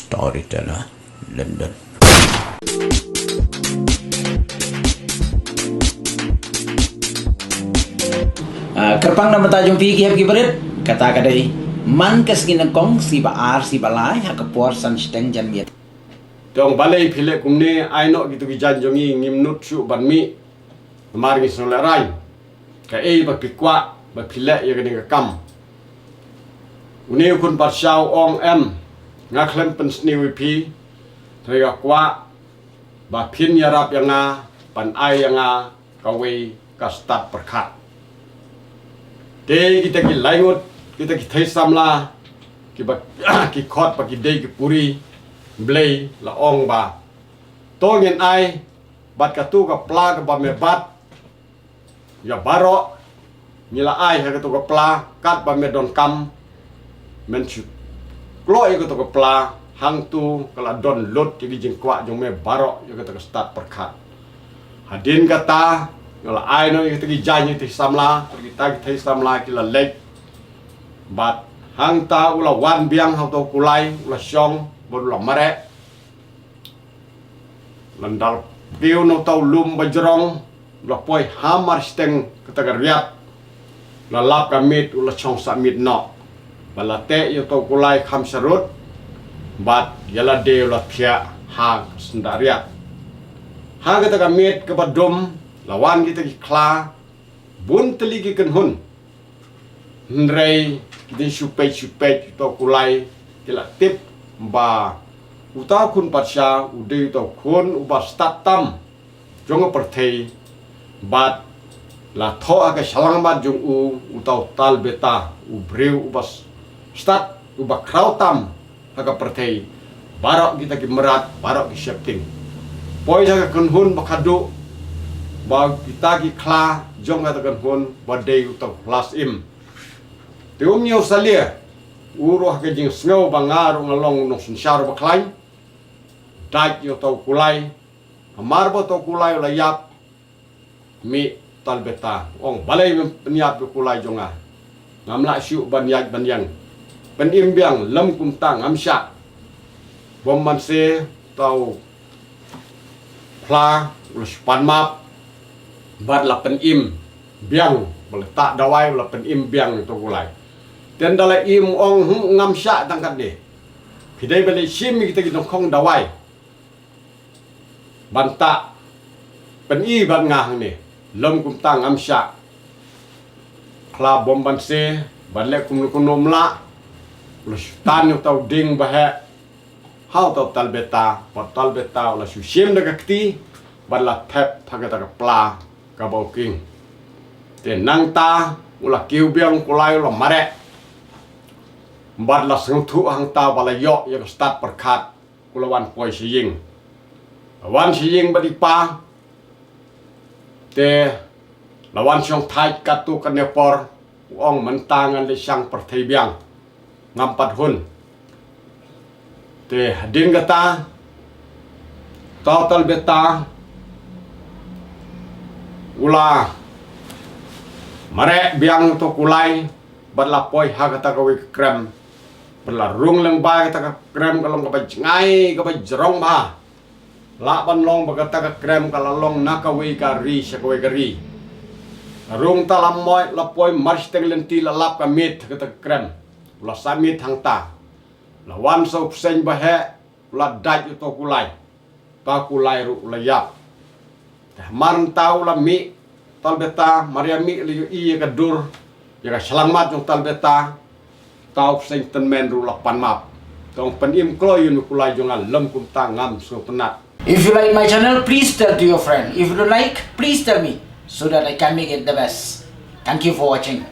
Storyteller London. Kerpang nama tajung pi kiap kibarit kata kadai man kas kinakong si baar si balai ha kapor san steng jan miet Dong balai phile kumne aino gitu ki janjongi ngimnut su banmi mar ngi sun rai ka ei ba pikwa ba phile ya gani ka kam uni kun par shau ong em ngaklem pen sni wi pi thega kwa ba phin ya rap yanga pan ai yanga ka wei ka start perkhat te kita ki laingut kita ki thai samla ki ba ki khot pa ki dei ki puri blay la ong ba to ngin ai bat ka tu ka pla ka ba me bat ya baro nila ai ha ka tu ka pla kat ba me don kam men chu kloi ka tu ka pla hang tu kala don lot ki jing kwa jong me baro ya ka tu ka start perkhat hadin kata nila ai no ki ti jai ni ti samla ki ta ki thai samla ki la lek bat hang ta ula wan biang ha to kulai ula shong baru lah mare landal piu no tau lum bajrong la poi hamar steng ketagariat la lap kamit ula chong samit no balate yo to kulai kham sarut bat yala de la thia ha sendariat ha katagamit ke badum lawan kita ki kla bun teli ki kenhun ndrei di supej to kulai kila tip ba uta kun patsha ude to kun uba statam jonga perthei bat la tho aga salang bat jung u uta tal beta u breu uba stat uba krautam aga perthei barok kita ki merat barok ki shifting poi jaga kun hun bakadu ba kita ki kla jonga ta kun hun ba dei uta last im teum ni australia uruh ke jing sngo bangar ngalong no sunshar baklai dai yo to kulai amar bo to kulai la yap mi talbeta ong balai niat be kulai jonga ngamla syu ban yaj ban yang pen imbiang lam kum tang amsha bom man se tau pla pan map bat la pen im biang beletak dawai la pen im biang to kulai dan dalam im ong ngam sya tangkat ni pidai balik sim kita kita kong dawai bantak pen i ban ngah ni lom kum tang ngam sya kla bom ban se balek kum kunom la lus tan yo tau ding bahe hau tau tal beta la su sim de kakti ban la thep thagata ka pla ka bau king te nang ta ula kiu biang kulai lo mare bat la seng thu hang ta bala yo ya start perkhat kulawan poi siying wan siying badi pa te lawan syong thai katu kan nepor ong mentangan le sang perthei biang ngampat hun te hadin gata total beta ula mare biang to kulai bat la poi ha kata ka wi krem berlarung lang ba kita ka krem kalong ka ngai ka jerong ba la ban long ba kata ka krem kalalong nakawi ka ri sakawi ka ri rung talam moy la poi march teng lenti la lap ka mit kata krem la samit hang ta la wan so psen ba he la daj to kulai ta kulai ru la ya mar tau la mi tal beta mariami li i ka dur ya ka selamat jong tal beta tau sen ten men ru lapan map tong penim kloyun kulai jongan lem kum tangam so tenat. If you like my channel, please tell to your friend. If you don't like, please tell me so that I can make it the best. Thank you for watching.